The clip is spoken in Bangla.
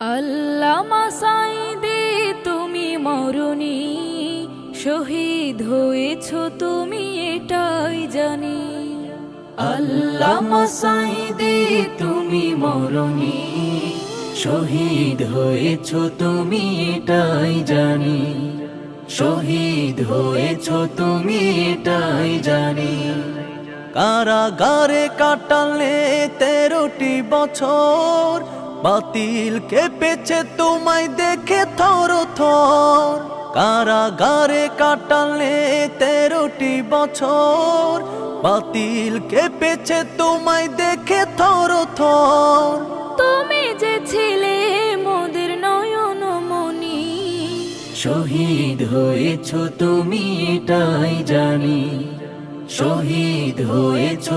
আল্লামা সাঈদী তুমি মরণি, শহীদ হয়েছ তুমি এটাই জানি। আল্লামা সাঈদী তুমি মরণি, শহীদ হয়েছ তুমি এটাই জানি। শহীদ হয়েছ তুমি এটাই জানি। কারাগারে কাটালে 13টি বছর, বাতিল কেঁপেছে তোমায় দেখে থর থর। কারাগারে কাটালে 13টি বছর, বাতিল কেঁপেছে তোমায় দেখে থর থর। তুমি যে ছিলে মোদের নয়ন মনি, শহীদ হয়েছ তুমি এটাই জানি। শহীদ হয়েছ